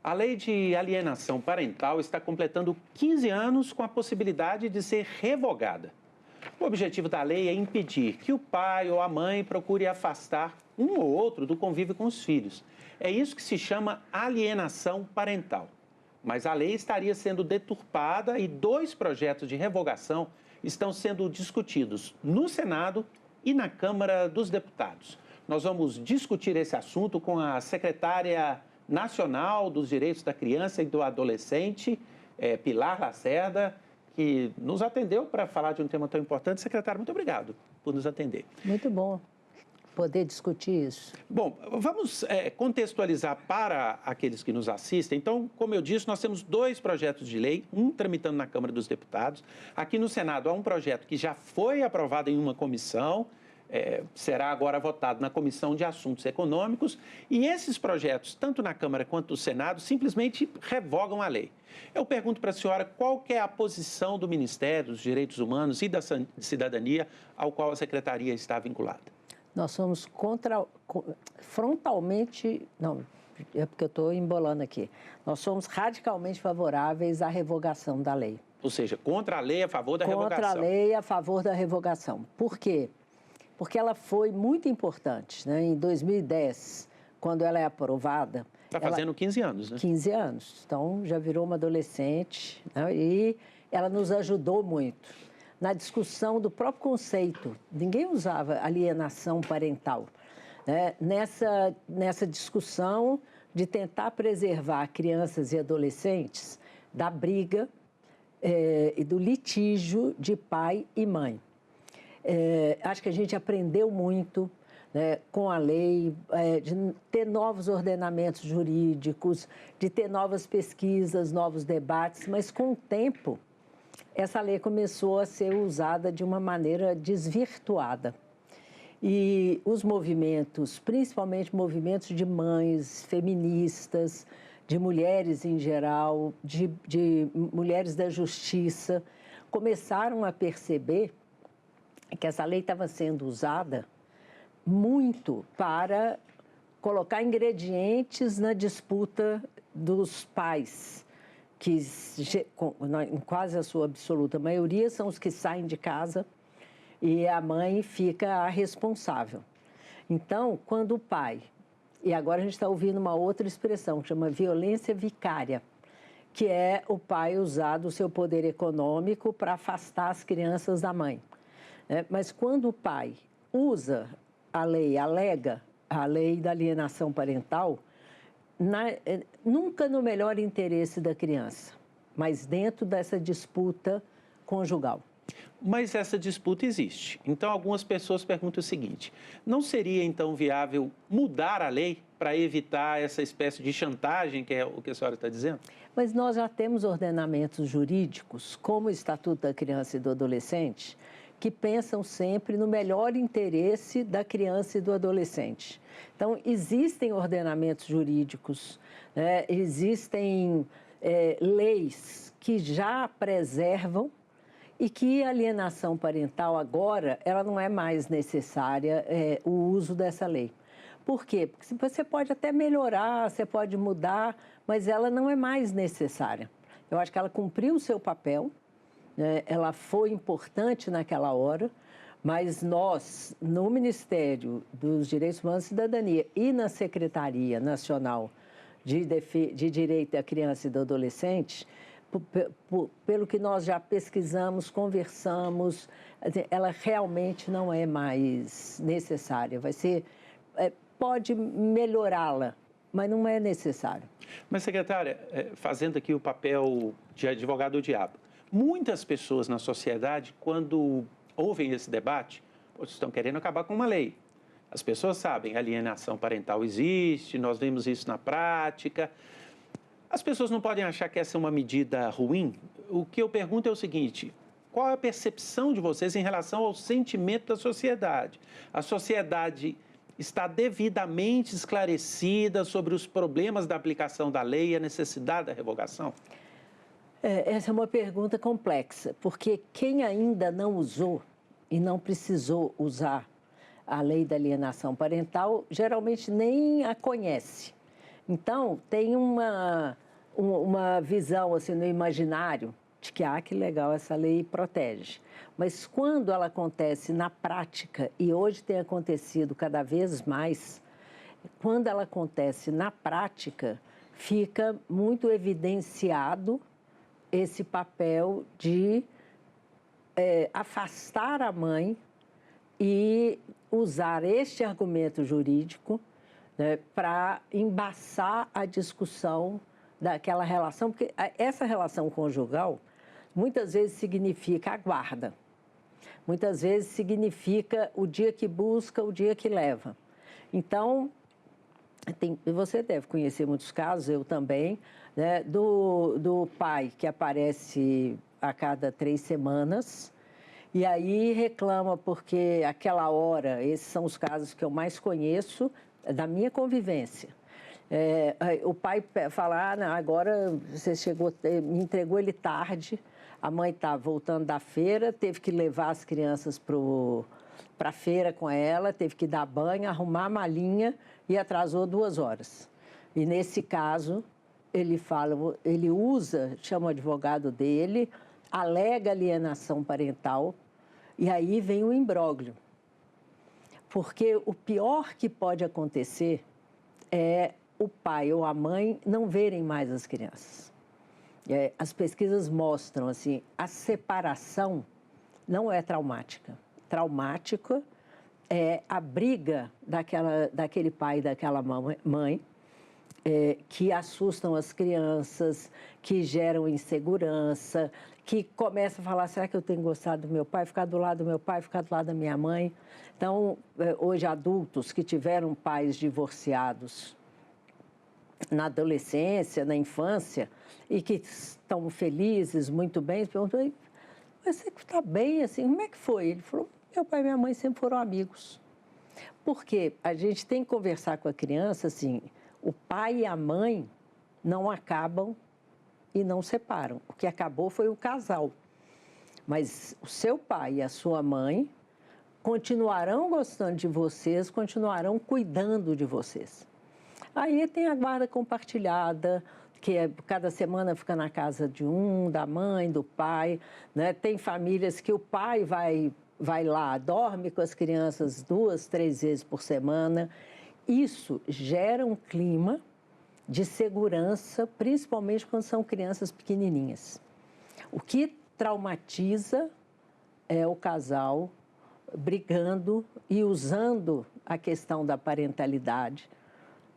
A lei de alienação parental está completando 15 anos com a possibilidade de ser revogada. O objetivo da lei é impedir que o pai ou a mãe procure afastar um ou outro do convívio com os filhos. É isso que se chama alienação parental. Mas a lei estaria sendo deturpada e 2 projetos de revogação estão sendo discutidos no Senado e na Câmara dos Deputados. Nós vamos discutir esse assunto com a secretária nacional dos Direitos da Criança e do Adolescente, Pilar Lacerda, que nos atendeu para falar de um tema tão importante. Secretária, muito obrigado por nos atender. Muito bom poder discutir isso. Bom, vamos contextualizar para aqueles que nos assistem. Então, como eu disse, nós temos 2 projetos de lei, um tramitando na Câmara dos Deputados. Aqui no Senado há um projeto que já foi aprovado em uma comissão, será agora votado na Comissão de Assuntos Econômicos, e esses projetos, tanto na Câmara quanto no Senado, simplesmente revogam a lei. Eu pergunto para a senhora qual que é a posição do Ministério dos Direitos Humanos e da Cidadania ao qual a Secretaria está vinculada. Nós somos frontalmente, não, é porque eu estou embolando aqui, nós somos radicalmente favoráveis à revogação da lei. Ou seja, contra a lei, a favor da revogação. Contra a lei, a favor da revogação. Por quê? Porque ela foi muito importante, né? Em 2010, quando ela é aprovada... Está fazendo 15 anos, né? 15 anos. Então, já virou uma adolescente, né? E ela nos ajudou muito na discussão do próprio conceito. Ninguém usava alienação parental, né? Nessa discussão de tentar preservar crianças e adolescentes da briga e do litígio de pai e mãe. Acho que a gente aprendeu muito, né, com a lei, de ter novos ordenamentos jurídicos, de ter novas pesquisas, novos debates, mas com o tempo essa lei começou a ser usada de uma maneira desvirtuada. E os movimentos, principalmente movimentos de mães, feministas, de mulheres em geral, de mulheres da justiça, começaram a perceber que essa lei estava sendo usada muito para colocar ingredientes na disputa dos pais, que em quase a sua absoluta maioria são os que saem de casa e a mãe fica a responsável. Então, quando o pai, e agora a gente está ouvindo uma outra expressão, que chama violência vicária, que é o pai usar do seu poder econômico para afastar as crianças da mãe. Mas quando o pai usa a lei, alega a lei da alienação parental, nunca no melhor interesse da criança, mas dentro dessa disputa conjugal. Mas essa disputa existe. Então, algumas pessoas perguntam o seguinte: não seria, então, viável mudar a lei para evitar essa espécie de chantagem, que é o que a senhora está dizendo? Mas nós já temos ordenamentos jurídicos, como o Estatuto da Criança e do Adolescente, que pensam sempre no melhor interesse da criança e do adolescente. Então, existem ordenamentos jurídicos, né? Existem leis que já preservam e que a alienação parental agora, ela não é mais necessária, o uso dessa lei. Por quê? Porque você pode até melhorar, você pode mudar, mas ela não é mais necessária. Eu acho que ela cumpriu o seu papel, ela foi importante naquela hora, mas nós, no Ministério dos Direitos Humanos e Cidadania e na Secretaria Nacional de Direito da Criança e do Adolescente, pelo que nós já pesquisamos, conversamos, ela realmente não é mais necessária. Pode melhorá-la, mas não é necessário. Mas, secretária, fazendo aqui o papel de advogado do diabo, muitas pessoas na sociedade, quando ouvem esse debate, estão querendo acabar com uma lei. As pessoas sabem, alienação parental existe, nós vemos isso na prática. As pessoas não podem achar que essa é uma medida ruim. O que eu pergunto é o seguinte: qual é a percepção de vocês em relação ao sentimento da sociedade? A sociedade está devidamente esclarecida sobre os problemas da aplicação da lei e a necessidade da revogação? Essa é uma pergunta complexa, porque quem ainda não usou e não precisou usar a lei da alienação parental, geralmente nem a conhece. Então, tem uma visão assim, no imaginário de que, que legal, essa lei protege. Mas quando ela acontece na prática, e hoje tem acontecido cada vez mais, quando ela acontece na prática, fica muito evidenciado esse papel de afastar a mãe e usar este argumento jurídico, né, para embaçar a discussão daquela relação, porque essa relação conjugal muitas vezes significa a guarda, muitas vezes significa o dia que busca, o dia que leva. Então, você deve conhecer muitos casos, eu também, né, do pai que aparece a cada 3 semanas e aí reclama porque aquela hora, esses são os casos que eu mais conheço da minha convivência. O pai fala, não, agora você chegou, me entregou ele tarde, a mãe está voltando da feira, teve que levar as crianças para a feira com ela, teve que dar banho, arrumar a malinha e atrasou 2 horas. E nesse caso, ele usa, chama o advogado dele, alega alienação parental e aí vem o imbróglio. Porque o pior que pode acontecer é o pai ou a mãe não verem mais as crianças. As pesquisas mostram, assim, a separação não é traumática. Traumática é a briga daquele pai e daquela mãe, que assustam as crianças, que geram insegurança, que começa a falar, será que eu tenho gostado do meu pai? Ficar do lado do meu pai, ficar do lado da minha mãe. Então, hoje, adultos que tiveram pais divorciados na adolescência, na infância, e que estão felizes, muito bem, perguntam, mas você está bem, assim, como é que foi? Ele falou, meu pai e minha mãe sempre foram amigos. Porque a gente tem que conversar com a criança, assim, o pai e a mãe não acabam e não separam. O que acabou foi o casal. Mas o seu pai e a sua mãe continuarão gostando de vocês, continuarão cuidando de vocês. Aí tem a guarda compartilhada, que cada semana fica na casa de da mãe, do pai, né? Tem famílias que o pai vai lá, dorme com as crianças 2, 3 vezes por semana. Isso gera um clima de segurança, principalmente quando são crianças pequenininhas. O que traumatiza é o casal brigando e usando a questão da parentalidade,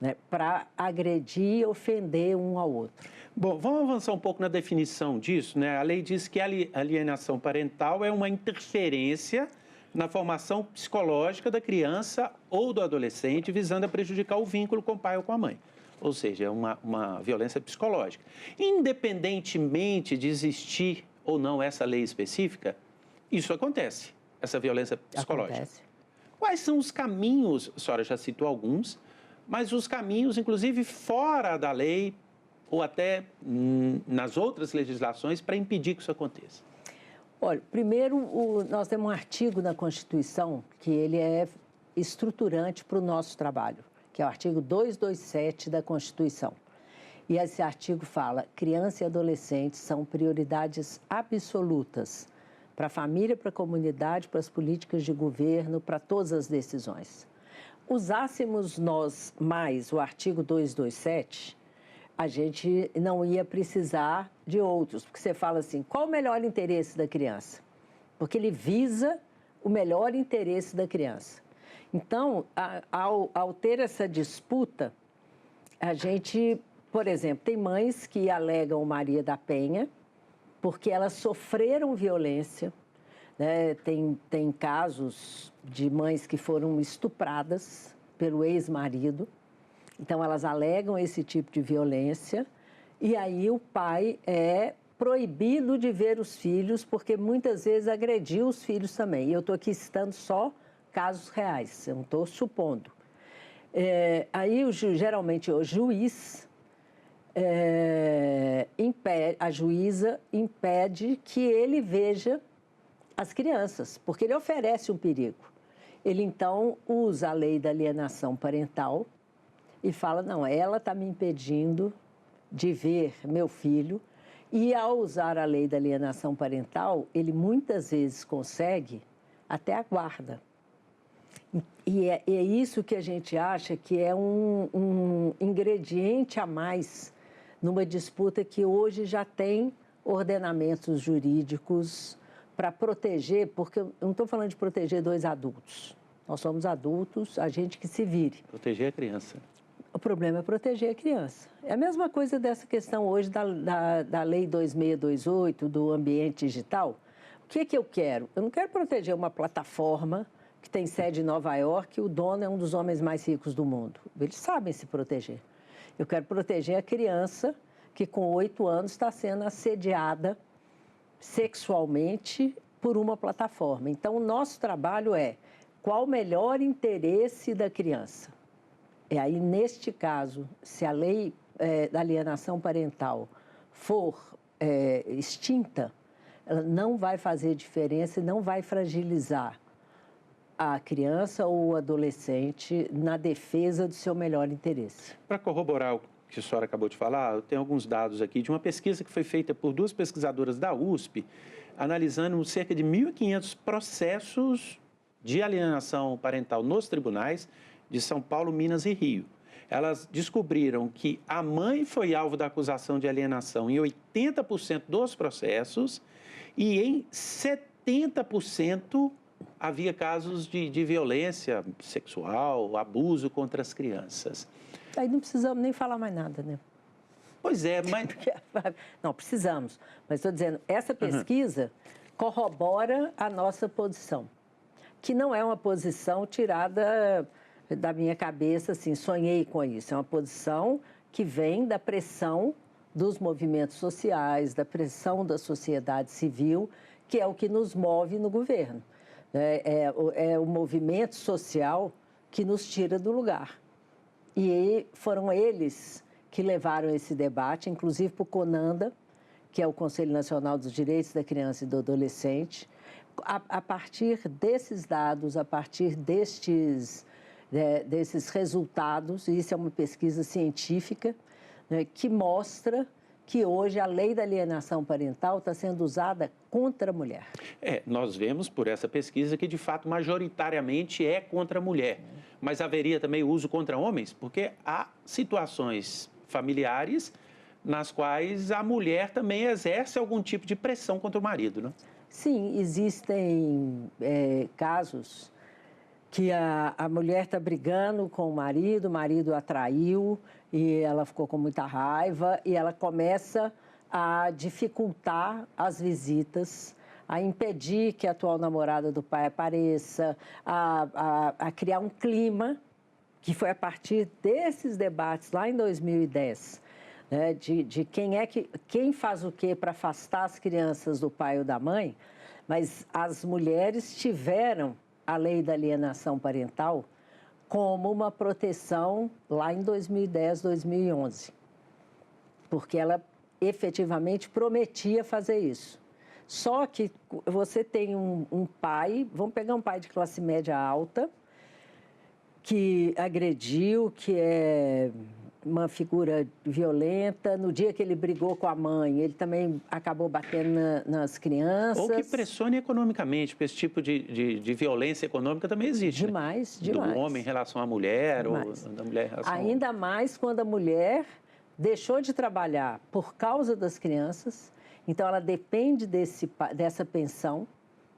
né, para agredir e ofender um ao outro. Bom, vamos avançar um pouco na definição disso, né? A lei diz que a alienação parental é uma interferência na formação psicológica da criança ou do adolescente, visando a prejudicar o vínculo com o pai ou com a mãe. Ou seja, é uma violência psicológica. Independentemente de existir ou não essa lei específica, isso acontece, essa violência psicológica. Acontece. Quais são os caminhos, a senhora já citou alguns, mas os caminhos, inclusive, fora da lei ou até nas outras legislações, para impedir que isso aconteça? Olha, primeiro, nós temos um artigo na Constituição que ele é estruturante para o nosso trabalho, que é o artigo 227 da Constituição. E esse artigo fala, criança e adolescente são prioridades absolutas para a família, para a comunidade, para as políticas de governo, para todas as decisões. Usássemos nós mais o artigo 227, a gente não ia precisar de outros, porque você fala assim, qual o melhor interesse da criança? Porque ele visa o melhor interesse da criança. Então, ao ter essa disputa, a gente, por exemplo, tem mães que alegam Maria da Penha porque elas sofreram violência, né? Tem casos de mães que foram estupradas pelo ex-marido, então elas alegam esse tipo de violência e aí o pai é proibido de ver os filhos porque muitas vezes agrediu os filhos também. E eu estou aqui citando só casos reais, eu não estou supondo. Aí, geralmente, o juiz, a juíza impede que ele veja as crianças, porque ele oferece um perigo. Ele, então, usa a lei da alienação parental e fala, não, ela está me impedindo de ver meu filho, e ao usar a lei da alienação parental, ele muitas vezes consegue até a guarda. E é isso que a gente acha que é um ingrediente a mais numa disputa que hoje já tem ordenamentos jurídicos para proteger, porque eu não estou falando de proteger dois adultos. Nós somos adultos, a gente que se vire. Proteger a criança. O problema é proteger a criança. É a mesma coisa dessa questão hoje da Lei 2628, do ambiente digital. O que eu quero? Eu não quero proteger uma plataforma que tem sede em Nova York, o dono é um dos homens mais ricos do mundo. Eles sabem se proteger. Eu quero proteger a criança que, com 8 anos, está sendo assediada sexualmente por uma plataforma. Então, o nosso trabalho é qual o melhor interesse da criança. E aí, neste caso, se a lei da alienação parental for extinta, ela não vai fazer diferença e não vai fragilizar a criança ou o adolescente na defesa do seu melhor interesse. Para corroborar o que a senhora acabou de falar, eu tenho alguns dados aqui de uma pesquisa que foi feita por 2 pesquisadoras da USP, analisando cerca de 1.500 processos de alienação parental nos tribunais de São Paulo, Minas e Rio. Elas descobriram que a mãe foi alvo da acusação de alienação em 80% dos processos e em 70% havia casos de violência sexual, abuso contra as crianças. Aí não precisamos nem falar mais nada, né? Pois é, mas... Não, precisamos. Mas estou dizendo, essa pesquisa corrobora a nossa posição, que não é uma posição tirada da minha cabeça, assim, sonhei com isso. É uma posição que vem da pressão dos movimentos sociais, da pressão da sociedade civil, que é o que nos move no governo. É o movimento social que nos tira do lugar. E foram eles que levaram esse debate, inclusive para o CONANDA, que é o Conselho Nacional dos Direitos da Criança e do Adolescente. A partir desses dados, a partir desses resultados, e isso é uma pesquisa científica, né, que mostra que hoje a lei da alienação parental está sendo usada contra a mulher. Nós vemos por essa pesquisa que, de fato, majoritariamente é contra a mulher. Mas haveria também o uso contra homens, porque há situações familiares nas quais a mulher também exerce algum tipo de pressão contra o marido, não? Sim, existem casos que a mulher está brigando com o marido a traiu e ela ficou com muita raiva e ela começa a dificultar as visitas, a impedir que a atual namorada do pai apareça, a criar um clima, que foi a partir desses debates lá em 2010, né, de quem faz o quê para afastar as crianças do pai ou da mãe, mas as mulheres tiveram a lei da alienação parental como uma proteção lá em 2010, 2011, porque ela efetivamente prometia fazer isso. Só que você tem um pai, vamos pegar um pai de classe média alta, que agrediu, que é uma figura violenta. No dia que ele brigou com a mãe, ele também acabou batendo nas crianças. Ou que pressione economicamente, porque esse tipo de violência econômica também existe. Demais, né? demais. Do homem em relação à mulher, demais. Ou da mulher em relação Ainda ao... mais quando a mulher deixou de trabalhar por causa das crianças, então ela depende dessa pensão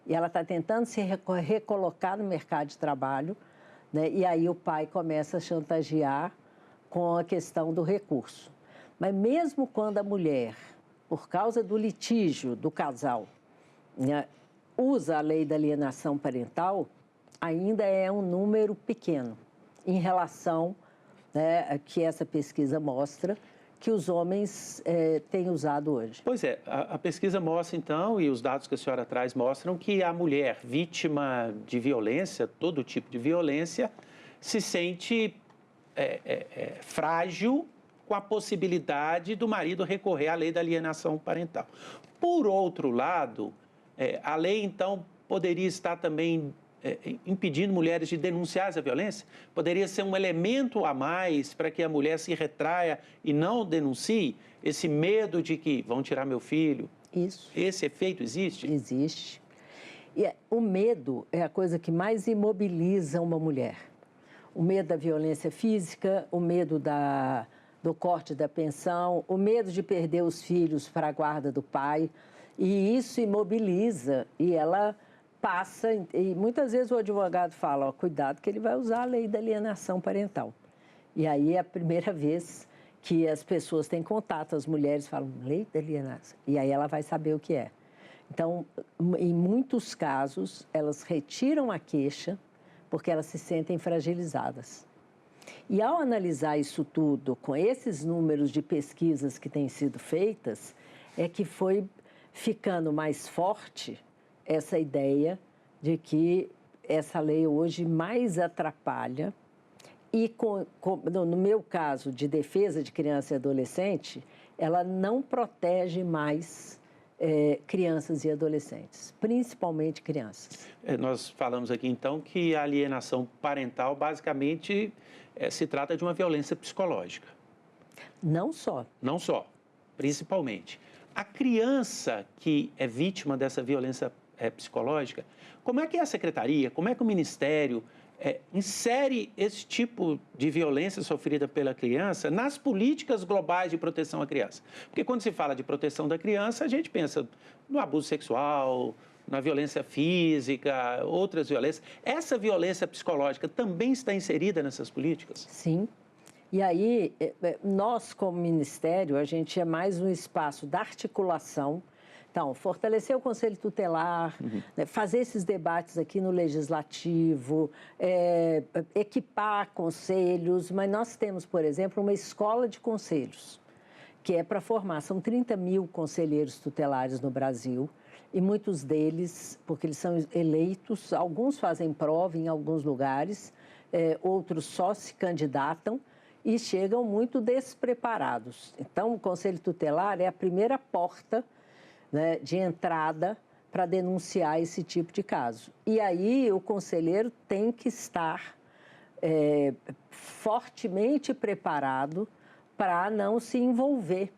e ela está tentando se recolocar no mercado de trabalho, né? E aí o pai começa a chantagear com a questão do recurso. Mas mesmo quando a mulher, por causa do litígio do casal, né, usa a lei da alienação parental, ainda é um número pequeno em relação, né, que essa pesquisa mostra que os homens têm usado hoje. Pois é, a pesquisa mostra então, e os dados que a senhora traz mostram que a mulher vítima de violência, todo tipo de violência, se sente frágil com a possibilidade do marido recorrer à lei da alienação parental. Por outro lado, a lei então poderia estar também impedindo mulheres de denunciar essa violência? Poderia ser um elemento a mais para que a mulher se retraia e não denuncie? Esse medo de que vão tirar meu filho? Isso. Esse efeito existe? Existe. E o medo é a coisa que mais imobiliza uma mulher. O medo da violência física, o medo do corte da pensão, o medo de perder os filhos para a guarda do pai. E isso imobiliza e ela passa... E muitas vezes o advogado fala, ó, cuidado que ele vai usar a lei da alienação parental. E aí é a primeira vez que as pessoas têm contato, as mulheres falam, lei da alienação. E aí ela vai saber o que é. Então, em muitos casos, elas retiram a queixa porque elas se sentem fragilizadas. E ao analisar isso tudo, com esses números de pesquisas que têm sido feitas, é que foi ficando mais forte essa ideia de que essa lei hoje mais atrapalha e, no meu caso, de defesa de criança e adolescente, ela não protege mais crianças e adolescentes, principalmente crianças. Nós falamos aqui, então, que a alienação parental, basicamente, se trata de uma violência psicológica. Não só. Não só, principalmente. A criança que é vítima dessa violência psicológica, como é que a secretaria, como é que o Ministério insere esse tipo de violência sofrida pela criança nas políticas globais de proteção à criança? Porque quando se fala de proteção da criança, a gente pensa no abuso sexual, na violência física, outras violências. Essa violência psicológica também está inserida nessas políticas? Sim. E aí, nós, como Ministério, a gente é mais um espaço da articulação. Então, fortalecer o Conselho Tutelar, né, fazer esses debates aqui no Legislativo, equipar conselhos, mas nós temos, por exemplo, uma escola de conselhos, que é para formar, são 30 mil conselheiros tutelares no Brasil, e muitos deles, porque eles são eleitos, alguns fazem prova em alguns lugares, outros só se candidatam, e chegam muito despreparados. Então, o Conselho Tutelar é a primeira porta, né, de entrada para denunciar esse tipo de caso. E aí o conselheiro tem que estar fortemente preparado para não se envolver,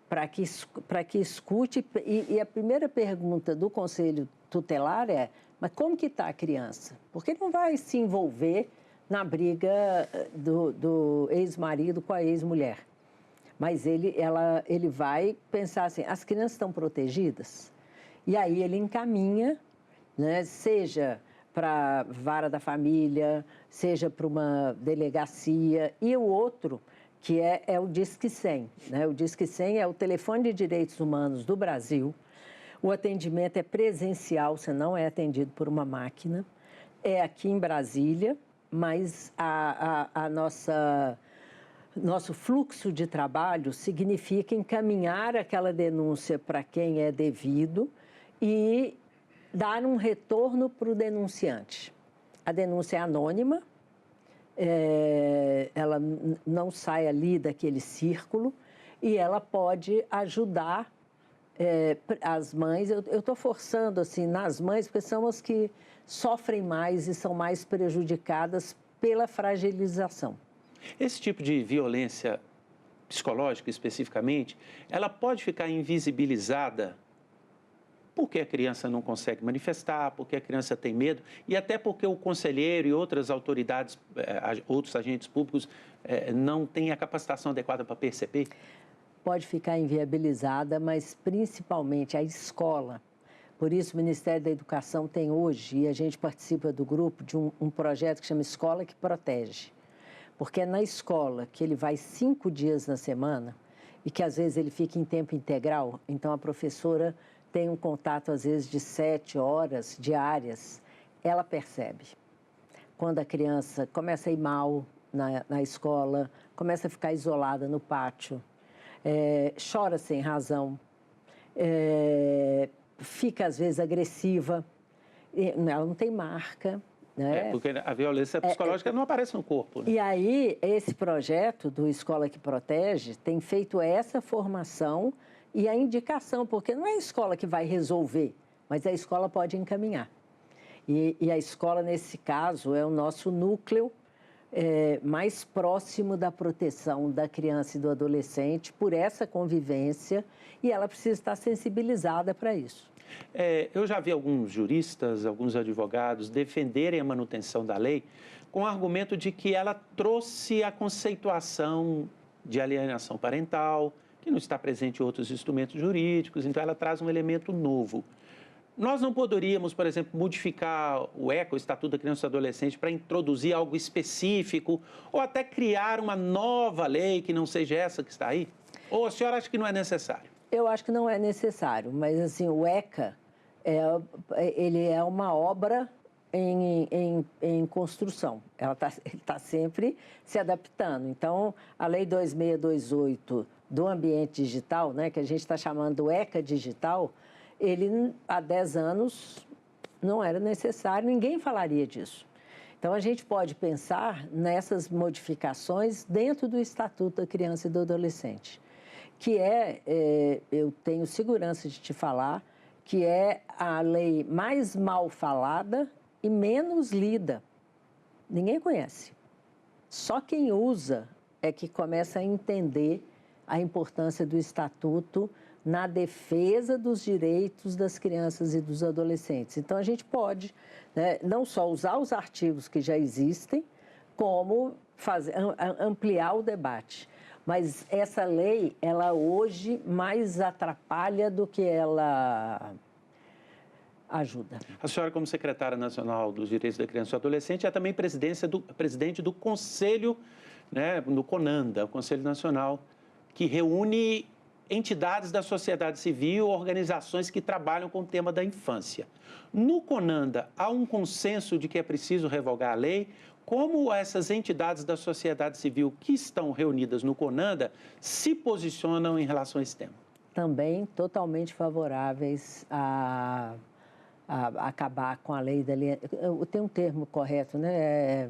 para que escute. E a primeira pergunta do Conselho Tutelar é, mas como que está a criança? Porque ele não vai se envolver na briga do ex-marido com a ex-mulher. Mas ele vai pensar assim, as crianças estão protegidas? E aí ele encaminha, né, seja para a vara da família, seja para uma delegacia. E o outro, que é o Disque 100. Né? O Disque 100 é o telefone de direitos humanos do Brasil. O atendimento é presencial, você não é atendido por uma máquina. É aqui em Brasília, mas nosso fluxo de trabalho significa encaminhar aquela denúncia para quem é devido e dar um retorno para o denunciante. A denúncia é anônima, ela não sai ali daquele círculo e ela pode ajudar as mães. Eu estou forçando assim, nas mães, porque são as que sofrem mais e são mais prejudicadas pela fragilização. Esse tipo de violência psicológica, especificamente, ela pode ficar invisibilizada porque a criança não consegue manifestar, porque a criança tem medo e até porque o conselheiro e outras autoridades, outros agentes públicos não têm a capacitação adequada para perceber? Pode ficar inviabilizada, mas principalmente a escola. Por isso, o Ministério da Educação tem hoje, e a gente participa do grupo, de um projeto que chama Escola que Protege. Porque é na escola que ele vai 5 dias na semana e que, às vezes, ele fica em tempo integral. Então, a professora tem um contato, às vezes, de 7 horas diárias. Ela percebe. Quando a criança começa a ir mal na escola, começa a ficar isolada no pátio, chora sem razão, fica, às vezes, agressiva, ela não tem marca. Né? Porque a violência psicológica não aparece no corpo. Né? E aí, esse projeto do Escola que Protege tem feito essa formação e a indicação, porque não é a escola que vai resolver, mas a escola pode encaminhar. E a escola, nesse caso, é o nosso núcleo mais próximo da proteção da criança e do adolescente por essa convivência, e ela precisa estar sensibilizada para isso. Eu já vi alguns juristas, alguns advogados defenderem a manutenção da lei com o argumento de que ela trouxe a conceituação de alienação parental, que não está presente em outros instrumentos jurídicos, então ela traz um elemento novo. Nós não poderíamos, por exemplo, modificar o ECA, o Estatuto da Criança e do Adolescente, para introduzir algo específico ou até criar uma nova lei que não seja essa que está aí? Ou a senhora acha que não é necessário? Eu acho que não é necessário, mas assim, o ECA, ele é uma obra em construção. Ele tá sempre se adaptando. Então, a Lei 2628 do Ambiente Digital, né, que a gente está chamando do ECA Digital, ele, há 10 anos, não era necessário, ninguém falaria disso. Então, a gente pode pensar nessas modificações dentro do Estatuto da Criança e do Adolescente, que eu tenho segurança de te falar, que é a lei mais mal falada e menos lida. Ninguém conhece. Só quem usa é que começa a entender a importância do Estatuto na defesa dos direitos das crianças e dos adolescentes. Então, a gente pode, né, não só usar os artigos que já existem, como ampliar o debate. Mas essa lei, ela hoje mais atrapalha do que ela ajuda. A senhora, como secretária nacional dos Direitos da Criança e do Adolescente, é também presidente do Conselho, né, do CONANDA, o Conselho Nacional, que reúne entidades da sociedade civil, organizações que trabalham com o tema da infância. No CONANDA, há um consenso de que é preciso revogar a lei. Como essas entidades da sociedade civil que estão reunidas no CONANDA se posicionam em relação a esse tema? Também totalmente favoráveis a acabar com a lei da alienação. Tem um termo correto, né?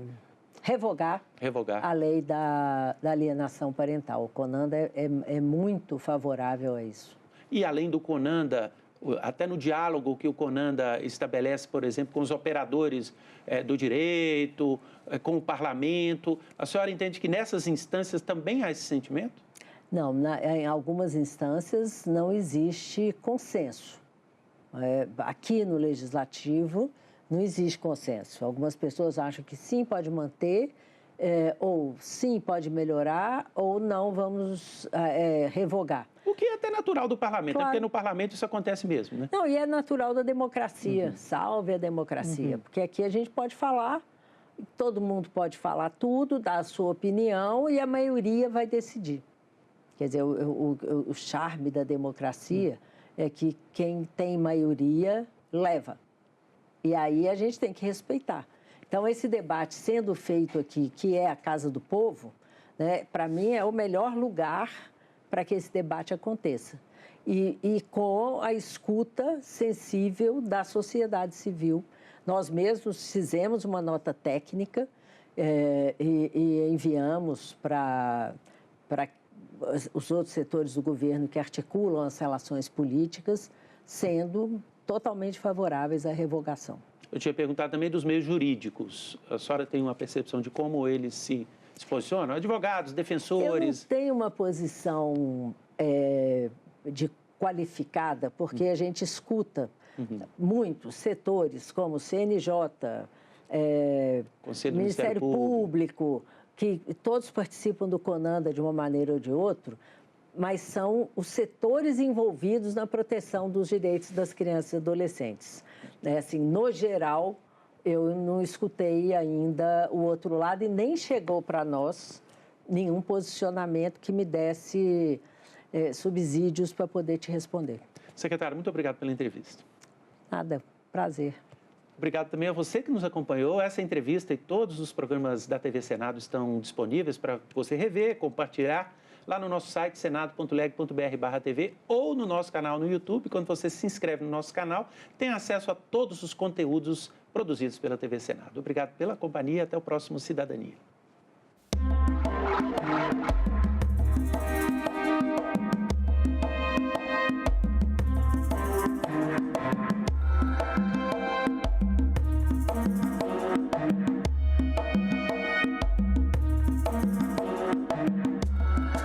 Revogar a lei da alienação parental. O CONANDA é muito favorável a isso. E além do CONANDA, até no diálogo que o CONANDA estabelece, por exemplo, com os operadores do direito, com o parlamento, a senhora entende que nessas instâncias também há esse sentimento? Não, em algumas instâncias não existe consenso. Aqui no Legislativo não existe consenso. Algumas pessoas acham que sim, pode manter, ou sim, pode melhorar, ou não, vamos revogar. O que é até natural do parlamento, claro. Porque no parlamento isso acontece mesmo, né? Não, e é natural da democracia, salve a democracia, porque aqui a gente pode falar, todo mundo pode falar tudo, dar a sua opinião e a maioria vai decidir. Quer dizer, o charme da democracia é que quem tem maioria leva. E aí a gente tem que respeitar. Então, esse debate sendo feito aqui, que é a Casa do Povo, né, para mim é o melhor lugar para que esse debate aconteça. E com a escuta sensível da sociedade civil. Nós mesmos fizemos uma nota técnica e enviamos para os outros setores do governo que articulam as relações políticas, sendo totalmente favoráveis à revogação. Eu tinha perguntado também dos meios jurídicos. A senhora tem uma percepção de como eles se posicionam? Advogados, defensores? Eu não tenho uma posição qualificada, porque a gente escuta muitos setores, como o CNJ, Ministério Público, que todos participam do CONANDA de uma maneira ou de outra, mas são os setores envolvidos na proteção dos direitos das crianças e adolescentes. Assim, no geral, eu não escutei ainda o outro lado e nem chegou para nós nenhum posicionamento que me desse subsídios para poder te responder. Secretária, muito obrigado pela entrevista. Nada, prazer. Obrigado também a você que nos acompanhou. Essa entrevista e todos os programas da TV Senado estão disponíveis para você rever, compartilhar lá no nosso site senado.leg.br/TV ou no nosso canal no YouTube. Quando você se inscreve no nosso canal, tem acesso a todos os conteúdos produzidos pela TV Senado. Obrigado pela companhia. Até o próximo Cidadania.